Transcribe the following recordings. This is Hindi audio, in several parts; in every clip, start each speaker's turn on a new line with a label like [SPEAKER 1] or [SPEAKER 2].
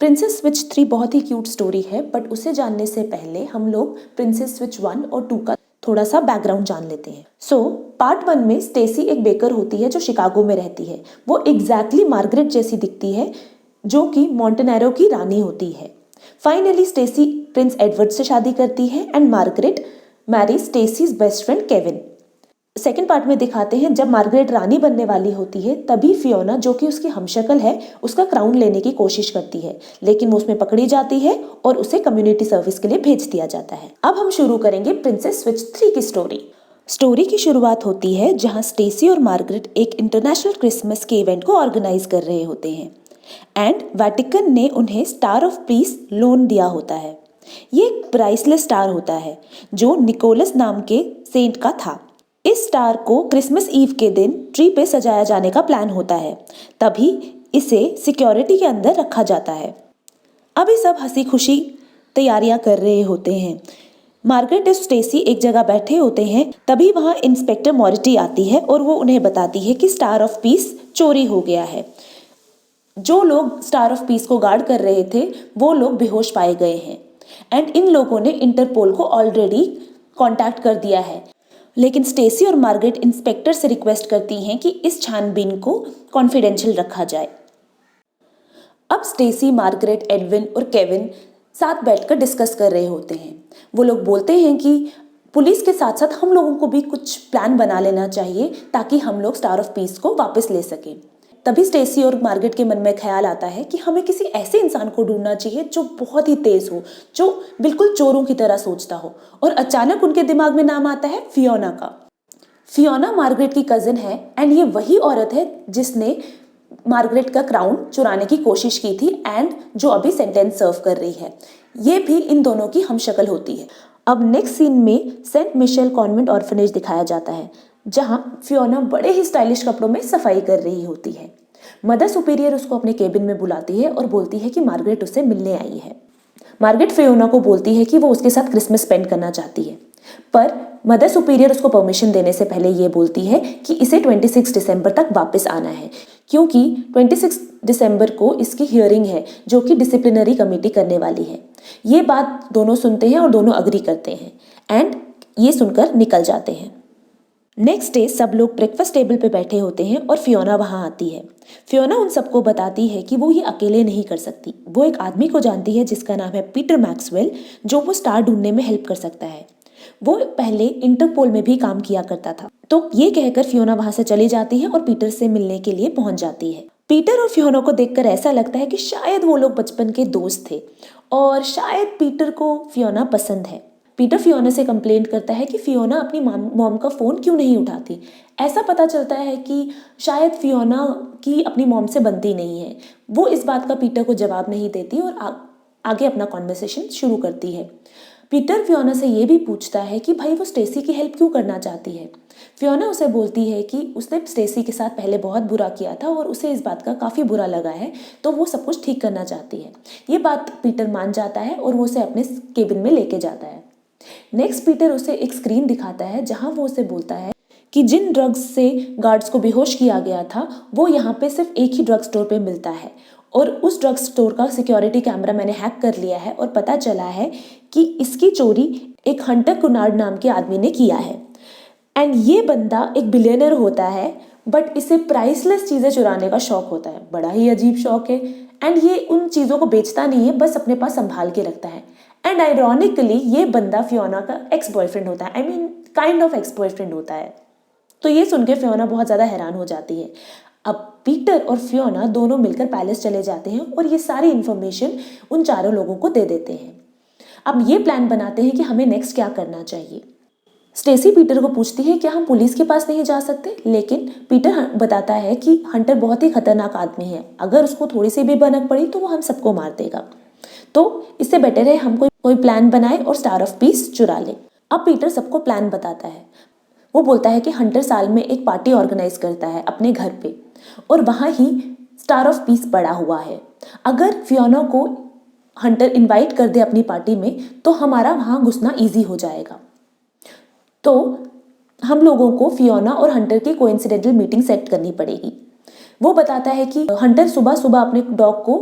[SPEAKER 1] प्रिंसेस स्विच 3 बहुत ही क्यूट स्टोरी है, बट उसे जानने से पहले हम लोग प्रिंसेस स्विच 1 और 2 का थोड़ा सा बैकग्राउंड जान लेते हैं। पार्ट 1 में स्टेसी एक बेकर होती है जो शिकागो में रहती है। वो एग्जैक्टली मार्गरेट जैसी दिखती है, जो कि मॉन्टेनेरो की रानी होती है। फाइनली स्टेसी प्रिंस एडवर्ड से शादी करती है and Margaret Mary Stacy's best friend Kevin. Second part में दिखाते हैं जब मार्गरेट रानी बनने वाली होती है, तभी फियोना जो कि उसकी हमशक्ल है उसका क्राउन लेने की कोशिश करती है, लेकिन वो उसमें पकड़ी जाती है और उसे कम्युनिटी सर्विस के लिए भेज दिया जाता है। अब हम शुरू करेंगे प्रिंसेस स्विच 3 की स्टोरी की शुरुआत होती है जहां स्टेसी और मार्गरेट एक इंटरनेशनल क्रिसमस के इवेंट को ऑर्गेनाइज कर रहे होते हैं एंड वेटिकन ने उन्हें स्टार ऑफ पीस लोन दिया होता है। ये एक प्राइसलेस स्टार होता है जो निकोलस नाम के सेंट का था। इस स्टार को क्रिसमस ईव के दिन ट्री पे सजाया जाने का प्लान होता है, तभी इसे सिक्योरिटी के अंदर रखा जाता है। अभी सब हंसी खुशी तैयारियां कर रहे होते हैं। मार्गरेट और स्टेसी एक जगह बैठे होते हैं, तभी वहां इंस्पेक्टर मॉरिटी आती है और वो उन्हें बताती है कि स्टार ऑफ पीस चोरी हो गया है। जो लोग स्टार ऑफ पीस को गार्ड कर रहे थे वो लोग बेहोश पाए गए हैं एंड इन लोगों ने इंटरपोल को ऑलरेडी कांटेक्ट कर दिया है। लेकिन स्टेसी और मार्गरेट इंस्पेक्टर से रिक्वेस्ट करती हैं कि इस छानबीन को कॉन्फिडेंशियल रखा जाए। अब स्टेसी, मार्गरेट, एडविन और केविन साथ बैठकर डिस्कस कर रहे होते हैं। वो लोग बोलते हैं कि पुलिस के साथ साथ हम लोगों को भी कुछ प्लान बना लेना चाहिए ताकि हम लोग स्टार ऑफ पीस को वापस ले सकें। तभी स्टेसी और मार्गरेट के मन में ख्याल आता है कि हमें किसी ऐसे इंसान को ढूंढना चाहिए जो बहुत ही तेज हो, जो बिल्कुल चोरों की तरह सोचता हो। और अचानक उनके दिमाग में नाम आता है फियोना का। फियोना मार्गरेट की कजिन है एंड ये वही औरत है जिसने मार्गरेट का क्राउन चुराने की कोशिश की थी एंड जो अभी सेंटेंस सर्व कर रही है। ये भी इन दोनों की हमशक्ल होती है। अब नेक्स्ट सीन में सेंट मिशेल कॉन्वेंट ऑर्फनेज दिखाया जाता है जहां फियोना बड़े ही स्टाइलिश कपड़ों में सफाई कर रही होती है। मदर सुपीरियर उसको अपने केबिन में बुलाती है और बोलती है कि मार्गरेट उससे मिलने आई है। मार्गरेट फियोना को बोलती है कि वो उसके साथ क्रिसमस स्पेंड करना चाहती है, पर मदर सुपीरियर उसको परमिशन देने से पहले ये बोलती है कि इसे 26 दिसंबर तक वापस आना है, क्योंकि 26 दिसंबर को इसकी हियरिंग है जो कि डिसिप्लिनरी कमेटी करने वाली है। ये बात दोनों सुनते हैं और दोनों अग्री करते हैं एंड ये सुनकर निकल जाते हैं। नेक्स्ट डे सब लोग ब्रेकफास्ट टेबल पे बैठे होते हैं और फियोना वहां आती है। फियोना उन सबको बताती है कि वो ये अकेले नहीं कर सकती। वो एक आदमी को जानती है जिसका नाम है पीटर मैक्सवेल, जो वो स्टार ढूंढने में हेल्प कर सकता है। वो पहले इंटरपोल में भी काम किया करता था। तो ये कहकर फियोना वहां से चली जाती है और पीटर से मिलने के लिए पहुंच जाती है। पीटर और फियोना को देखकर ऐसा लगता है कि शायद वो लोग बचपन के दोस्त थे और शायद पीटर को फियोना पसंद है। पीटर फियोना से कंप्लेंट करता है कि फियोना अपनी मॉम का फ़ोन क्यों नहीं उठाती। ऐसा पता चलता है कि शायद फियोना की अपनी मॉम से बनती नहीं है। वो इस बात का पीटर को जवाब नहीं देती और आगे अपना कॉन्वर्सेशन शुरू करती है। पीटर फियोना से ये भी पूछता है कि भाई वो स्टेसी की हेल्प क्यों करना चाहती है। फियोना उसे बोलती है कि उसने स्टेसी के साथ पहले बहुत बुरा किया था और उसे इस बात का काफ़ी बुरा लगा है, तो वो सब कुछ ठीक करना चाहती है। ये बात पीटर मान जाता है और वो उसे अपने केबिन में लेके जाता है। नेक्स्ट पीटर उसे एक स्क्रीन दिखाता है जहां वो उसे बोलता है कि जिन ड्रग्स से गार्ड्स को बेहोश किया गया था वो यहाँ पे सिर्फ एक ही ड्रग स्टोर पे मिलता है और उस ड्रग स्टोर का सिक्योरिटी कैमरा मैंने हैक कर लिया है और पता चला है कि इसकी चोरी एक हंटर कुनार्ड नाम के आदमी ने किया है एंड ये बंदा एक बिलियनर होता है, बट इसे प्राइसलेस चीज़ें चुराने का शौक होता है। बड़ा ही अजीब शौक है एंड ये उन चीज़ों को बेचता नहीं है, बस अपने पास संभाल के रखता है। एंड आयरॉनिकली ये बंदा फियोना का एक्स बॉयफ्रेंड होता है, I mean kind of ex boyfriend होता है। तो ये सुन के फियोना बहुत ज़्यादा हैरान हो जाती है। अब पीटर और फियोना दोनों मिलकर पैलेस चले जाते हैं और ये सारी इन्फॉर्मेशन उन चारों लोगों को दे देते हैं। अब ये प्लान बनाते हैं कि हमें नेक्स्ट क्या करना चाहिए। स्टेसी पीटर को पूछती है क्या हम पुलिस के पास नहीं जा सकते, लेकिन पीटर बताता है कि हंटर बहुत ही खतरनाक आदमी है, अगर उसको थोड़ी सी भी भनक पड़ी तो वो हम सबको मार देगा, तो इससे बेटर है हम कोई प्लान बनाए और स्टार ऑफ पीस चुरा ले। अब पीटर सबको प्लान बताता है। वो बोलता है कि हंटर साल में एक पार्टी ऑर्गेनाइज करता है अपने घर पे और वहाँ ही स्टार ऑफ पीस पड़ा हुआ है। अगर फियोना को हंटर इनवाइट कर दे अपनी पार्टी में तो हमारा वहाँ घुसना ईजी हो जाएगा। तो हम लोगों को फियोना और हंटर की कोइंसिडेंटल मीटिंग सेट करनी पड़ेगी। वो बताता है कि हंटर सुबह सुबह अपने डॉग को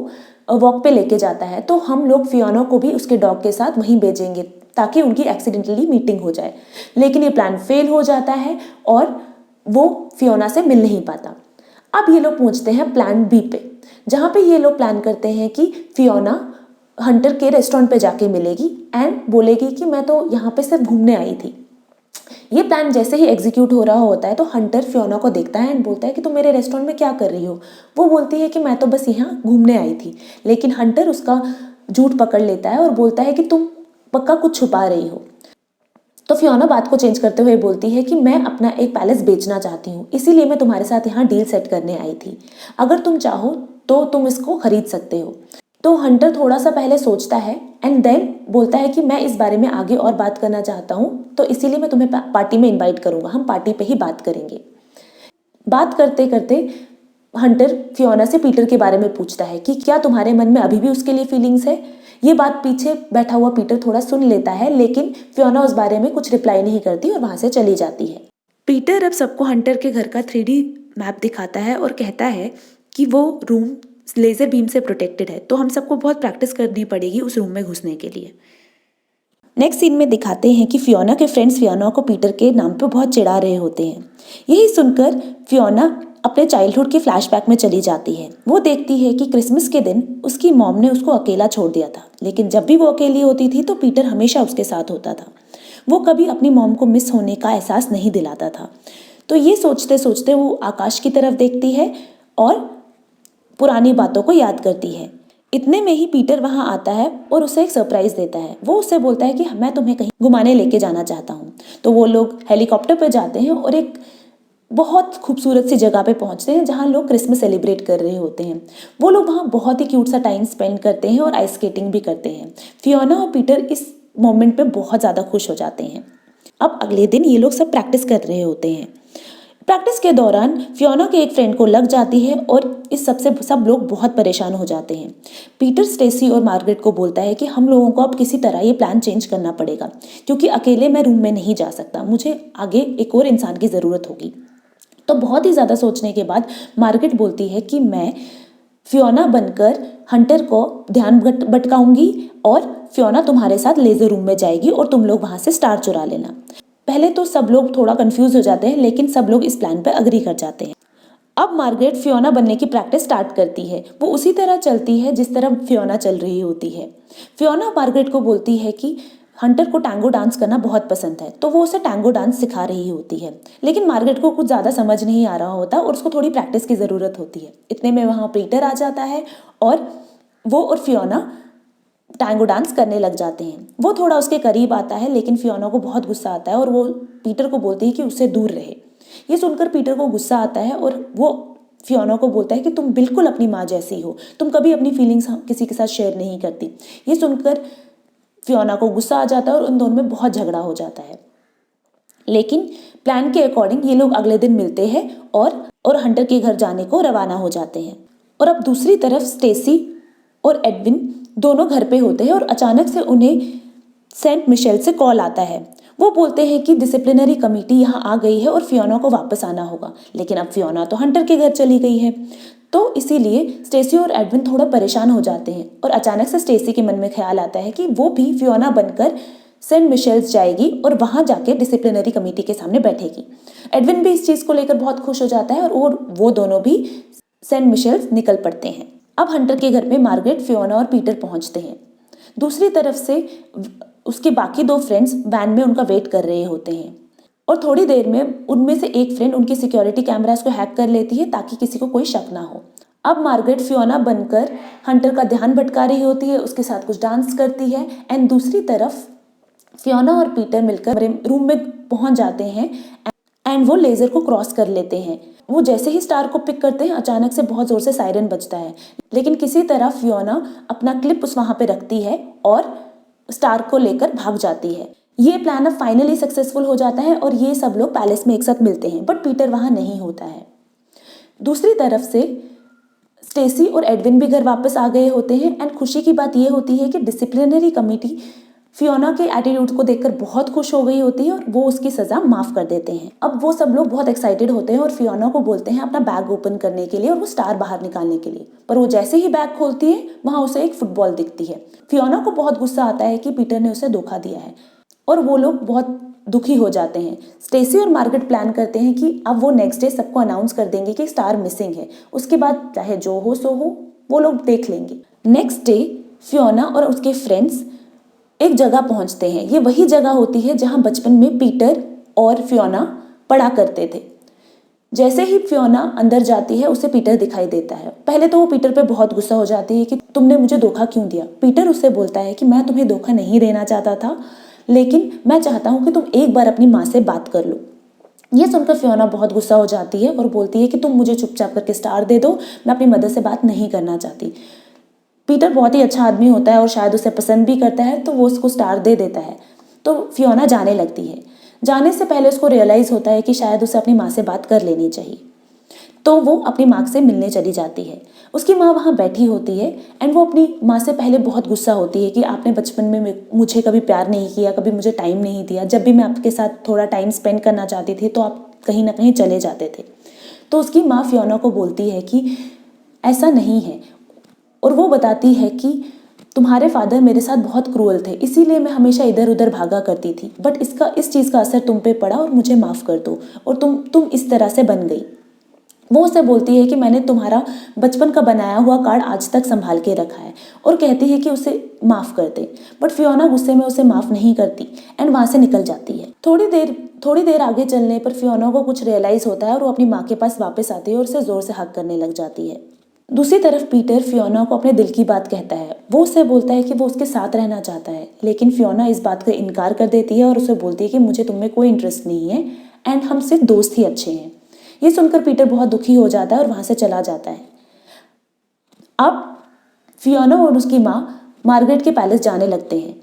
[SPEAKER 1] वॉक पे लेके जाता है, तो हम लोग फियोना को भी उसके डॉग के साथ वहीं भेजेंगे ताकि उनकी एक्सीडेंटली मीटिंग हो जाए। लेकिन ये प्लान फेल हो जाता है और वो फियोना से मिल नहीं पाता। अब ये लोग पहुंचते हैं प्लान बी पे, जहाँ पे ये लोग प्लान करते हैं कि फियोना हंटर के रेस्टोरेंट पे जाके मिलेगी एंड बोलेगी कि मैं तो यहाँ पे सिर्फ घूमने आई थी। ये प्लान जैसे ही एग्जीक्यूट हो रहा होता है तो हंटर फियोना को देखता है एंड बोलता है कि तुम मेरे रेस्टोरेंट में क्या कर रही हो। वो बोलती है कि मैं तो बस यहाँ घूमने आई थी, लेकिन हंटर उसका झूठ पकड़ लेता है और बोलता है कि तुम पक्का कुछ छुपा रही हो। तो फियोना बात को चेंज करते हुए बोलती है कि मैं अपना एक पैलेस बेचना चाहती हूँ, इसीलिए मैं तुम्हारे साथ यहाँ डील सेट करने आई थी। अगर तुम चाहो तो तुम इसको खरीद सकते हो। तो हंटर थोड़ा सा पहले सोचता है एंड देन बोलता है कि मैं इस बारे में आगे और बात करना चाहता हूँ, तो इसीलिए मैं तुम्हें पार्टी में इनवाइट करूँगा, हम पार्टी पे ही बात करेंगे। बात करते करते हंटर फियोना से पीटर के बारे में पूछता है कि क्या तुम्हारे मन में अभी भी उसके लिए फीलिंग्स है। ये बात पीछे बैठा हुआ पीटर थोड़ा सुन लेता है, लेकिन फियोना उस बारे में कुछ रिप्लाई नहीं करती और वहां से चली जाती है। पीटर अब सबको हंटर के घर का 3D मैप दिखाता है और कहता है कि वो रूम लेजर बीम से प्रोटेक्टेड है, तो हम सबको बहुत प्रैक्टिस करनी पड़ेगी उस रूम में घुसने के लिए। नेक्स्ट सीन में दिखाते हैं कि फियोना के फ्रेंड्स फियोना को पीटर के नाम पे बहुत चिढ़ा रहे होते हैं। यही सुनकर फियोना अपने चाइल्डहुड के फ्लैशबैक में चली जाती है। वो देखती है कि क्रिसमस के दिन उसकी मॉम ने उसको अकेला छोड़ दिया था, लेकिन जब भी वो अकेली होती थी तो पीटर हमेशा उसके साथ होता था। वो कभी अपनी मॉम को मिस होने का एहसास नहीं दिलाता था। तो ये सोचते सोचते वो आकाश की तरफ देखती है और पुरानी बातों को याद करती है। इतने में ही पीटर वहां आता है और उसे एक सरप्राइज देता है। वो उससे बोलता है कि मैं तुम्हें कहीं घुमाने लेके जाना चाहता हूँ। तो वो लोग हेलीकॉप्टर पर जाते हैं और एक बहुत खूबसूरत सी जगह पे पहुंचते हैं जहाँ लोग क्रिसमस सेलिब्रेट कर रहे होते हैं। वो लोग वहाँ बहुत ही क्यूट सा टाइम स्पेंड करते हैं और आइस स्केटिंग भी करते हैं। फियोना और पीटर इस मोमेंट पे बहुत ज़्यादा खुश हो जाते हैं। अब अगले दिन ये लोग सब प्रैक्टिस कर रहे होते हैं। प्रैक्टिस के दौरान फियोना के एक फ्रेंड को लग जाती है और इस सबसे सब लोग बहुत परेशान हो जाते हैं। पीटर स्टेसी और मार्गरेट को बोलता है कि हम लोगों को अब किसी तरह ये प्लान चेंज करना पड़ेगा, क्योंकि अकेले मैं रूम में नहीं जा सकता, मुझे आगे एक और इंसान की ज़रूरत होगी। तो बहुत ही ज़्यादा सोचने के बाद मार्गरेट बोलती है कि मैं फियोना बनकर हंटर को ध्यान भटकाऊंगी और फियोना तुम्हारे साथ लेजर रूम में जाएगी और तुम लोग वहां से स्टार चुरा लेना। पहले तो सब लोग थोड़ा कंफ्यूज हो जाते हैं, लेकिन सब लोग इस प्लान पर अग्री कर जाते हैं। अब मार्गरेट फियोना बनने की प्रैक्टिस स्टार्ट करती है। वो उसी तरह चलती है जिस तरह फियोना चल रही होती है। फियोना मार्गरेट को बोलती है कि हंटर को टैंगो डांस करना बहुत पसंद है, तो वो उसे टैंगो डांस सिखा रही होती है। लेकिन मार्गरेट को कुछ ज़्यादा समझ नहीं आ रहा होता और उसको थोड़ी प्रैक्टिस की ज़रूरत होती है। इतने में वहाँ पीटर आ जाता है और वो और फियोना टैंगो डांस करने लग जाते हैं। वो थोड़ा उसके करीब आता है, लेकिन फियोना को बहुत गुस्सा आता है और वो पीटर को बोलती है कि उससे दूर रहे। ये सुनकर पीटर को गुस्सा आता है और वो फियोना को बोलता है कि तुम बिल्कुल अपनी माँ जैसी हो, तुम कभी अपनी फीलिंग्स किसी के साथ शेयर नहीं करती। ये सुनकर फियोना को गुस्सा आ जाता है और उन दोनों में बहुत झगड़ा हो जाता है। लेकिन प्लान के अकॉर्डिंग ये लोग अगले दिन मिलते हैं और हंटर के घर जाने को रवाना हो जाते हैं। और अब दूसरी तरफ स्टेसी और एडविन दोनों घर पे होते हैं और अचानक से उन्हें सेंट मिशेल से कॉल आता है। वो बोलते हैं कि डिसिप्लिनरी कमेटी यहाँ आ गई है और फियोना को वापस आना होगा, लेकिन अब फियोना तो हंटर के घर चली गई है। तो इसीलिए स्टेसी और एडविन थोड़ा परेशान हो जाते हैं और अचानक से स्टेसी के मन में ख्याल आता है कि वो भी फियोना बनकर सेंट मिशेल्स जाएगी और वहां जाके डिसिप्लिनरी कमेटी के सामने बैठेगी। एडविन भी इस चीज़ को लेकर बहुत खुश हो जाता है और वो दोनों भी सेंट मिशेल्स निकल पड़ते हैं। अब हंटर के घर पे मार्गरेट, फियोना और पीटर पहुंचते हैं। दूसरी तरफ से उसके बाकी दो फ्रेंड्स वैन में उनका वेट कर रहे होते हैं और थोड़ी देर में उनमें से एक फ्रेंड उनकी सिक्योरिटी कैमरास को हैक कर लेती है ताकि किसी को कोई शक ना हो। अब मार्गरेट फियोना बनकर हंटर का ध्यान भटका रही होती है, उसके साथ कुछ डांस करती है एंड दूसरी तरफ फियोना और पीटर मिलकर रूम में पहुंच जाते हैं एंड वो लेजर को क्रॉस कर लेते हैं। वो जैसे ही स्टार को पिक करते हैं अचानक से बहुत जोर से सायरन बजता है, लेकिन किसी तरह फियोना अपना क्लिप उस वहां पे रखती है और स्टार को लेकर भाग जाती है। ये प्लान अब फाइनली सक्सेसफुल हो जाता है और ये सब लोग पैलेस में एक साथ मिलते हैं, बट पीटर वहां नहीं होता है। दूसरी तरफ से स्टेसी और एडविन भी घर वापस आ गए होते हैं एंड खुशी की बात यह होती है कि डिसिप्लिनरी कमेटी फियोना के एटीट्यूड को देखकर बहुत खुश हो गई होती है और वो उसकी सजा माफ कर देते हैं। अब वो सब लोग बहुत एक्साइटेड होते हैं और फियोना को बोलते हैं अपना बैग ओपन करने के लिए और वो स्टार बाहर निकालने के लिए, पर वो जैसे ही बैग खोलती है वहां उसे एक फुटबॉल दिखती है। फियोना को बहुत गुस्सा आता है कि पीटर ने उसे धोखा दिया है और वो लोग बहुत दुखी हो जाते हैं। स्टेसी और मार्गरेट प्लान करते हैं कि अब वो नेक्स्ट डे सबको अनाउंस कर देंगे कि स्टार मिसिंग है, उसके बाद चाहे जो हो सो हो, वो लोग देख लेंगे। नेक्स्ट डे फियोना और उसके फ्रेंड्स एक जगह पहुंचते हैं। ये वही जगह होती है जहां बचपन में पीटर और फियोना पढ़ा करते थे। जैसे ही फियोना अंदर जाती है उसे पीटर दिखाई देता है। पहले तो वो पीटर पे बहुत गुस्सा हो जाती है कि तुमने मुझे धोखा क्यों दिया। पीटर उससे बोलता है कि मैं तुम्हें धोखा नहीं देना चाहता था, लेकिन मैं चाहता हूं कि तुम एक बार अपनी माँ से बात कर लो। ये सुनकर फियोना बहुत गुस्सा हो जाती है और बोलती है कि तुम मुझे चुपचाप करके स्टार दे दो, मैं अपनी मदर से बात नहीं करना चाहती। पीटर बहुत ही अच्छा आदमी होता है और शायद उसे पसंद भी करता है, तो वो उसको स्टार दे देता है। तो फियोना जाने लगती है। जाने से पहले उसको रियलाइज होता है कि शायद उसे अपनी माँ से बात कर लेनी चाहिए, तो वो अपनी माँ से मिलने चली जाती है। उसकी माँ वहाँ बैठी होती है एंड वो अपनी माँ से पहले बहुत गुस्सा होती है कि आपने बचपन में मुझे कभी प्यार नहीं किया, कभी मुझे टाइम नहीं दिया। जब भी मैं आपके साथ थोड़ा टाइम स्पेंड करना चाहती थी तो आप कहीं ना कहीं चले जाते थे। तो उसकी माँ फियोना को बोलती है कि ऐसा नहीं है, और वो बताती है कि तुम्हारे फादर मेरे साथ बहुत क्रूअल थे, इसीलिए मैं हमेशा इधर उधर भागा करती थी, बट इस चीज़ का असर तुम पे पड़ा और मुझे माफ़ कर दो, और तुम इस तरह से बन गई। वो उसे बोलती है कि मैंने तुम्हारा बचपन का बनाया हुआ कार्ड आज तक संभाल के रखा है, और कहती है कि उसे माफ़ कर दे, बट फियोना गुस्से में उसे माफ़ नहीं करती एंड वहाँ से निकल जाती है। थोड़ी देर आगे चलने पर फियोना को कुछ रियलाइज़ होता है और वो अपनी माँ के पास वापस आती है और उसे ज़ोर से हक करने लग जाती है। दूसरी तरफ पीटर फियोना को अपने दिल की बात कहता है। वो उससे बोलता है कि वो उसके साथ रहना चाहता है, लेकिन फियोना इस बात का इनकार कर देती है और उसे बोलती है कि मुझे तुम में कोई इंटरेस्ट नहीं है एंड हम सिर्फ दोस्त ही अच्छे हैं। ये सुनकर पीटर बहुत दुखी हो जाता है और वहाँ से चला जाता है। अब फियोना और उसकी माँ मार्गरेट के पैलेस जाने लगते हैं।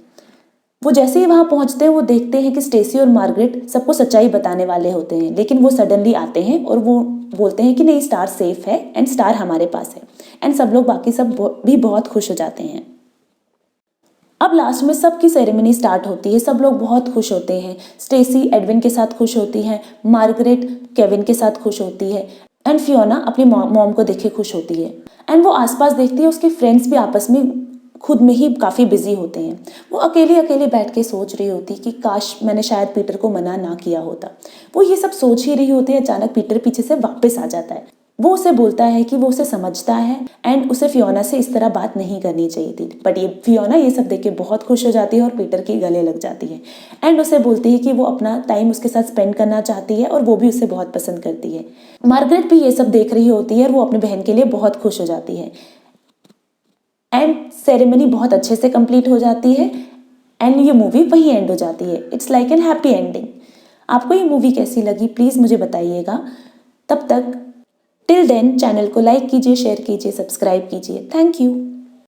[SPEAKER 1] वो जैसे ही वहाँ पहुँचते हैं वो देखते हैं कि स्टेसी और मार्गरेट सबको सच्चाई बताने वाले होते हैं, लेकिन वो सडनली आते हैं और वो बोलते हैं कि नहीं, स्टार सेफ है एंड स्टार हमारे पास है, एंड सब लोग बाकी सब भी बहुत खुश हो जाते हैं। अब लास्ट में सबकी सेरेमनी स्टार्ट होती है। सब लोग बहुत खुश होते हैं। स्टेसी एडविन के साथ खुश होती है, मार्गरेट केविन के साथ खुश होती है एंड फियोना अपनी मॉम को देखे खुश होती है। एंड वो आसपास देखती है उसके फ्रेंड्स भी आपस में खुद में ही काफ़ी बिजी होते हैं। वो अकेले अकेले बैठ के सोच रही होती कि काश मैंने शायद पीटर को मना ना किया होता। वो ये सब सोच ही रही होती है, अचानक पीटर पीछे से वापस आ जाता है। वो उसे बोलता है कि वो उसे समझता है एंड उसे फियोना से इस तरह बात नहीं करनी चाहिए थी, बट ये फियोना ये सब देख के बहुत खुश हो जाती है और पीटर के गले लग जाती है एंड उसे बोलती है कि वो अपना टाइम उसके साथ स्पेंड करना चाहती है और वो भी उसे बहुत पसंद करती है। मार्गरेट भी ये सब देख रही होती है और वो अपनी बहन के लिए बहुत खुश हो जाती है एंड सेरेमनी बहुत अच्छे से कंप्लीट हो जाती है एंड ये मूवी वही एंड हो जाती है। It's like an happy ending. आपको ये मूवी कैसी लगी प्लीज़ मुझे बताइएगा। तब तक टिल देन चैनल को लाइक कीजिए, शेयर कीजिए, सब्सक्राइब कीजिए। Thank you.